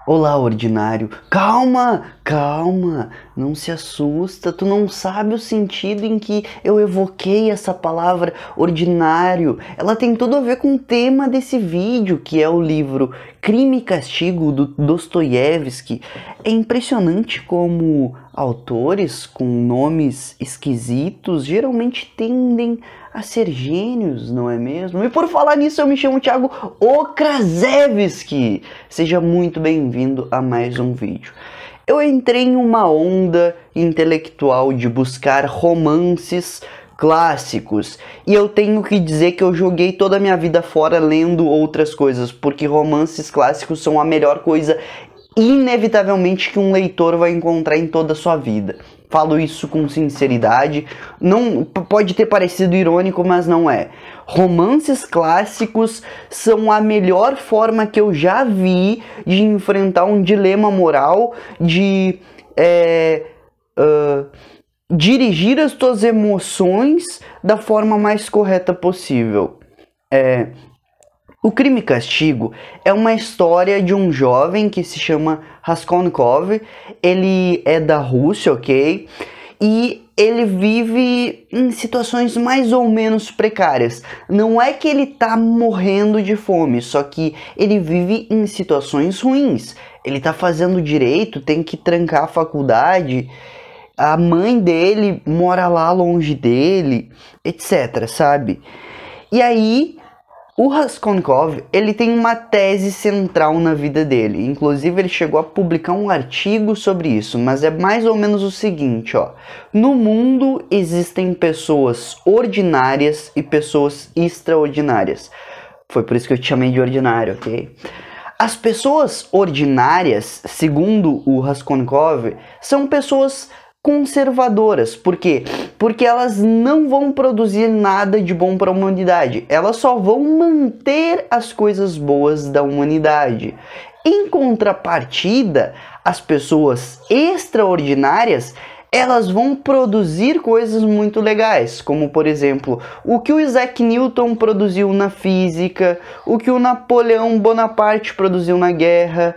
Olá, ordinário. Calma, calma. Não se assusta. Tu não sabe o sentido em que eu evoquei essa palavra ordinário. Ela tem tudo a ver com o tema desse vídeo, que é o livro Crime e Castigo do Dostoiévski. É impressionante como autores com nomes esquisitos geralmente tendem a ser gênios, não é mesmo? E por falar nisso, eu me chamo Thiago Okraszewski. Seja muito bem-vindo a mais um vídeo. Eu entrei em uma onda intelectual de buscar romances clássicos, e eu tenho que dizer que eu joguei toda a minha vida fora lendo outras coisas, porque romances clássicos são a melhor coisa inevitavelmente que um leitor vai encontrar em toda a sua vida. Falo isso com sinceridade, não pode ter parecido irônico, mas não é. Romances clássicos são a melhor forma que eu já vi de enfrentar um dilema moral, de dirigir as tuas emoções da forma mais correta possível. O Crime e Castigo é uma história de um jovem que se chama Raskolnikov. Ele é da Rússia, ok? E ele vive em situações mais ou menos precárias. Não é que ele tá morrendo de fome, só que ele vive em situações ruins. Ele tá fazendo direito, tem que trancar a faculdade. A mãe dele mora lá longe dele, etc, sabe? E aí o Raskolnikov, ele tem uma tese central na vida dele. Inclusive, ele chegou a publicar um artigo sobre isso, mas é mais ou menos o seguinte, ó. No mundo existem pessoas ordinárias e pessoas extraordinárias. Foi por isso que eu te chamei de ordinário, ok? As pessoas ordinárias, segundo o Raskolnikov, são pessoas conservadoras. Por quê? Porque elas não vão produzir nada de bom para a humanidade. Elas só vão manter as coisas boas da humanidade. Em contrapartida, as pessoas extraordinárias, elas vão produzir coisas muito legais, como por exemplo, o que o Isaac Newton produziu na física, o que o Napoleão Bonaparte produziu na guerra,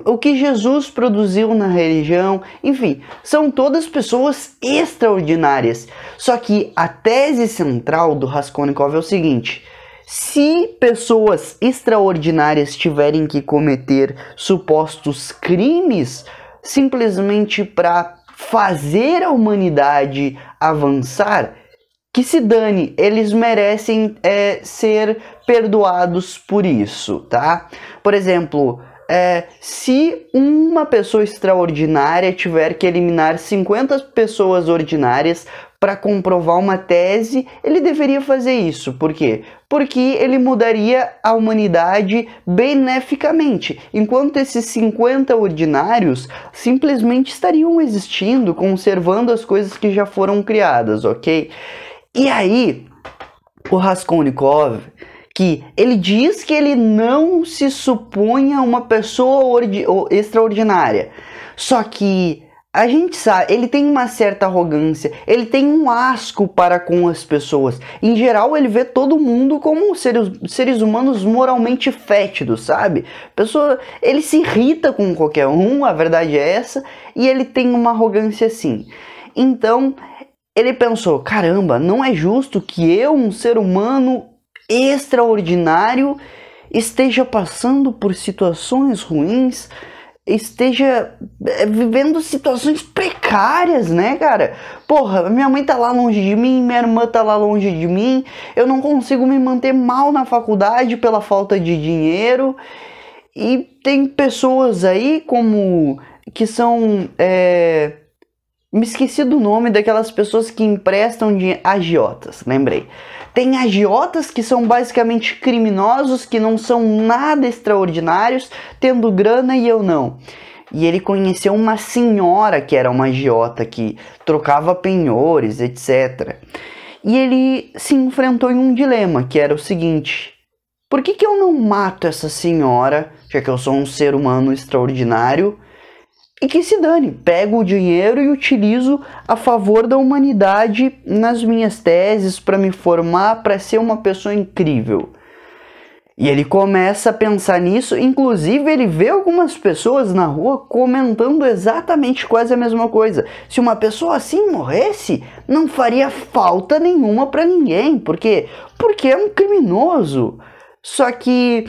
o que Jesus produziu na religião, enfim, são todas pessoas extraordinárias. Só que a tese central do Raskolnikov é o seguinte: se pessoas extraordinárias tiverem que cometer supostos crimes simplesmente para fazer a humanidade avançar, que se dane, eles merecem ser perdoados por isso, tá? Por exemplo, se uma pessoa extraordinária tiver que eliminar 50 pessoas ordinárias para comprovar uma tese, ele deveria fazer isso. Por quê? Porque ele mudaria a humanidade beneficamente, enquanto esses 50 ordinários simplesmente estariam existindo, conservando as coisas que já foram criadas, ok? E aí, o Raskolnikov, que ele diz que ele não se supõe a uma pessoa extraordinária, só que a gente sabe, ele tem uma certa arrogância, ele tem um asco para com as pessoas. Em geral, ele vê todo mundo como seres humanos moralmente fétidos, sabe? Ele se irrita com qualquer um, a verdade é essa, e ele tem uma arrogância assim. Então, ele pensou, caramba, não é justo que eu, um ser humano extraordinário, esteja passando por situações ruins, esteja vivendo situações precárias, né, cara? Porra, minha mãe tá lá longe de mim, minha irmã tá lá longe de mim, eu não consigo me manter mal na faculdade pela falta de dinheiro, e tem pessoas aí como que são me esqueci do nome daquelas pessoas que emprestam dinheiro, agiotas, lembrei. Tem agiotas que são basicamente criminosos, que não são nada extraordinários, tendo grana e eu não. E ele conheceu uma senhora que era uma agiota, que trocava penhores, etc. E ele se enfrentou em um dilema, que era o seguinte: por que eu não mato essa senhora, já que eu sou um ser humano extraordinário, e que se dane, pego o dinheiro e utilizo a favor da humanidade nas minhas teses para me formar, para ser uma pessoa incrível? E ele começa a pensar nisso, inclusive ele vê algumas pessoas na rua comentando exatamente quase a mesma coisa. Se uma pessoa assim morresse, não faria falta nenhuma pra ninguém. Por quê? Porque é um criminoso. Só que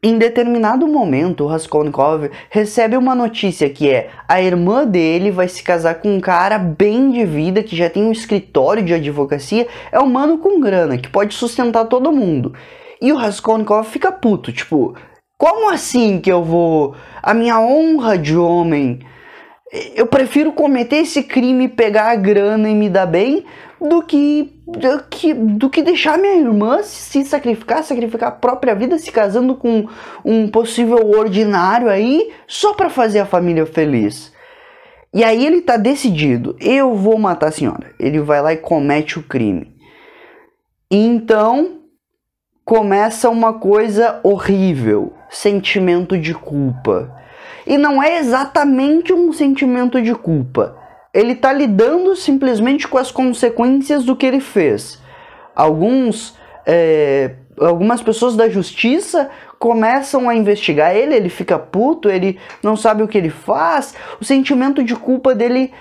em determinado momento o Raskolnikov recebe uma notícia que é a irmã dele vai se casar com um cara bem de vida, que já tem um escritório de advocacia, é um mano com grana, que pode sustentar todo mundo. E o Raskolnikov fica puto, tipo, como assim que eu vou... A minha honra de homem, eu prefiro cometer esse crime, pegar a grana e me dar bem, do que deixar minha irmã se sacrificar a própria vida, se casando com um possível ordinário aí, só pra fazer a família feliz. E aí ele tá decidido, eu vou matar a senhora. Ele vai lá e comete o crime. E então começa uma coisa horrível, sentimento de culpa. E não é exatamente um sentimento de culpa. Ele tá lidando simplesmente com as consequências do que ele fez. Algumas pessoas da justiça começam a investigar ele, ele fica puto, ele não sabe o que ele faz, o sentimento de culpa dele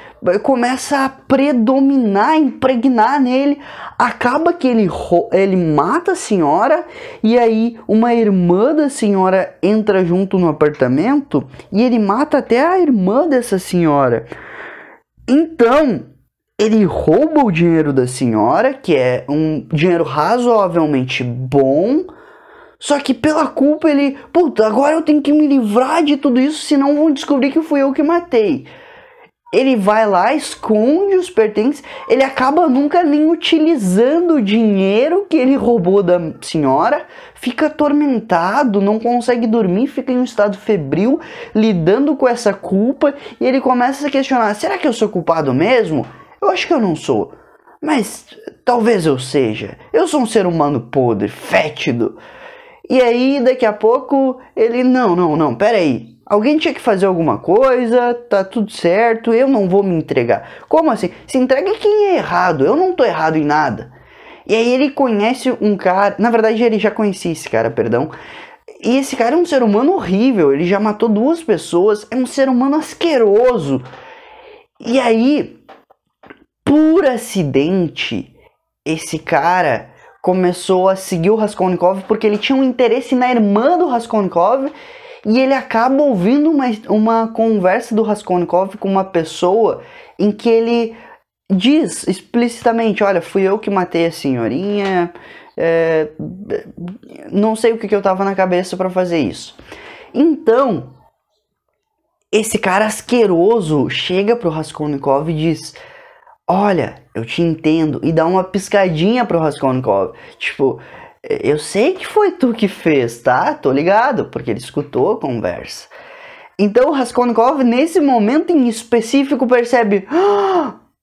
começa a predominar, impregnar nele, acaba que ele mata a senhora, e aí uma irmã da senhora entra junto no apartamento, e ele mata até a irmã dessa senhora. Então, ele rouba o dinheiro da senhora, que é um dinheiro razoavelmente bom, só que pela culpa ele... Puta, agora eu tenho que me livrar de tudo isso, senão vão descobrir que fui eu que matei. Ele vai lá, esconde os pertences, ele acaba nunca nem utilizando o dinheiro que ele roubou da senhora, fica atormentado, não consegue dormir, fica em um estado febril, lidando com essa culpa, e ele começa a se questionar, será que eu sou culpado mesmo? Eu acho que eu não sou, mas talvez eu seja. Eu sou um ser humano podre, fétido. E aí, daqui a pouco, ele, não, peraí. Alguém tinha que fazer alguma coisa, tá tudo certo, eu não vou me entregar. Como assim? Se entrega quem é errado, eu não tô errado em nada. E aí ele conhece um cara, na verdade ele já conhecia esse cara, perdão. E esse cara é um ser humano horrível, ele já matou 2 pessoas, é um ser humano asqueroso. E aí, por acidente, esse cara começou a seguir o Raskolnikov porque ele tinha um interesse na irmã do Raskolnikov. E ele acaba ouvindo uma conversa do Raskolnikov com uma pessoa em que ele diz explicitamente, olha, fui eu que matei a senhorinha, não sei o que eu tava na cabeça para fazer isso. Então, esse cara asqueroso chega pro Raskolnikov e diz, olha, eu te entendo, e dá uma piscadinha pro Raskolnikov, tipo... Eu sei que foi tu que fez, tá? Tô ligado, porque ele escutou a conversa. Então o Raskolnikov, nesse momento em específico, percebe...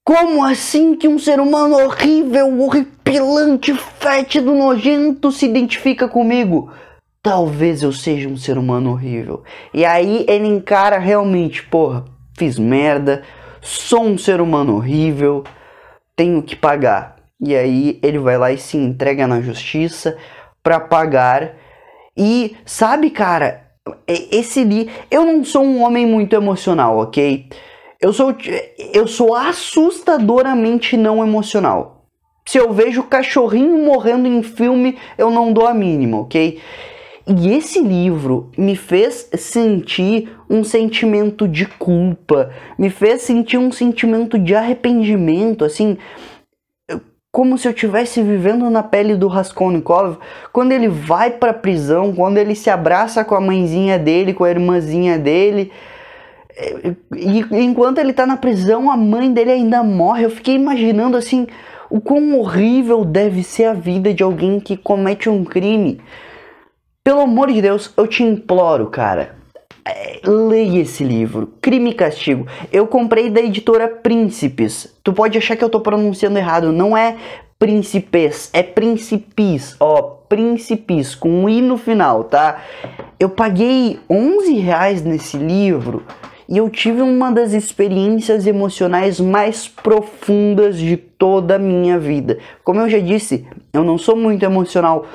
como assim que um ser humano horrível, horripilante, fétido, nojento se identifica comigo? Talvez eu seja um ser humano horrível. E aí ele encara realmente, porra, fiz merda, sou um ser humano horrível, tenho que pagar. E aí ele vai lá e se entrega na justiça pra pagar. E sabe, cara, eu não sou um homem muito emocional, ok? Eu sou assustadoramente não emocional. Se eu vejo cachorrinho morrendo em filme, eu não dou a mínima, ok? E esse livro me fez sentir um sentimento de culpa, me fez sentir um sentimento de arrependimento, assim... Como se eu estivesse vivendo na pele do Raskolnikov, quando ele vai pra prisão, quando ele se abraça com a mãezinha dele, com a irmãzinha dele, e enquanto ele tá na prisão, a mãe dele ainda morre. Eu fiquei imaginando assim, o quão horrível deve ser a vida de alguém que comete um crime. Pelo amor de Deus, eu te imploro, cara, leia esse livro, Crime e Castigo. Eu comprei da editora Príncipes. Tu pode achar que eu tô pronunciando errado, não é Príncipes, é Principis, ó, Príncipes, com um i no final, tá? Eu paguei R$11 nesse livro e eu tive uma das experiências emocionais mais profundas de toda a minha vida. Como eu já disse, eu não sou muito emocional,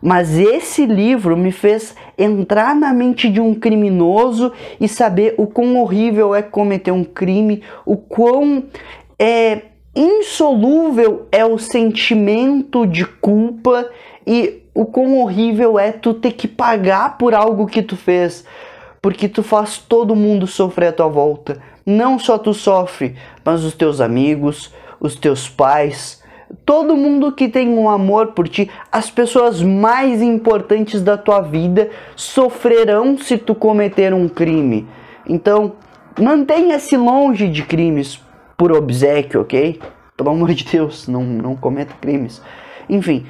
Mas esse livro me fez entrar na mente de um criminoso e saber o quão horrível é cometer um crime, o quão insolúvel é o sentimento de culpa e o quão horrível é tu ter que pagar por algo que tu fez, porque tu faz todo mundo sofrer à tua volta. Não só tu sofre, mas os teus amigos, os teus pais, todo mundo que tem um amor por ti, as pessoas mais importantes da tua vida sofrerão se tu cometer um crime. Então, mantenha-se longe de crimes por obséquio, ok? Pelo amor de Deus, não cometa crimes. Enfim,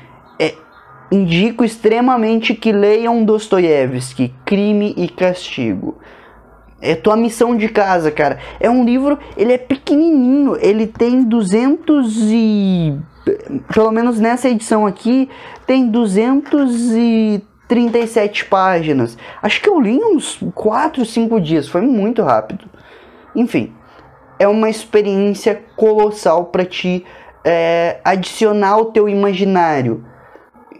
indico extremamente que leiam Dostoiévski, Crime e Castigo. É tua missão de casa, cara. É um livro, ele é pequenininho, ele tem 200 e... Pelo menos nessa edição aqui, tem 237 páginas. Acho que eu li uns 4, 5 dias, foi muito rápido. Enfim, é uma experiência colossal para te adicionar ao teu imaginário.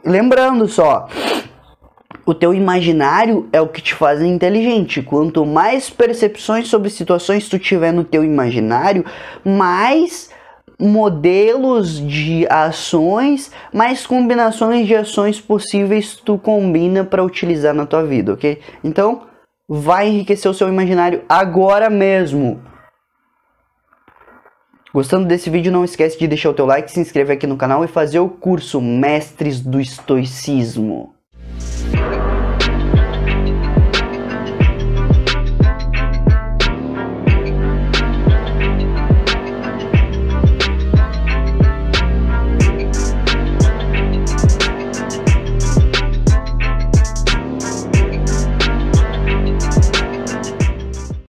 Lembrando só, o teu imaginário é o que te faz inteligente. Quanto mais percepções sobre situações tu tiver no teu imaginário, mais modelos de ações, mais combinações de ações possíveis tu combina para utilizar na tua vida, ok? Então, vai enriquecer o seu imaginário agora mesmo. Gostando desse vídeo, não esquece de deixar o teu like, se inscrever aqui no canal e fazer o curso Mestres do Estoicismo.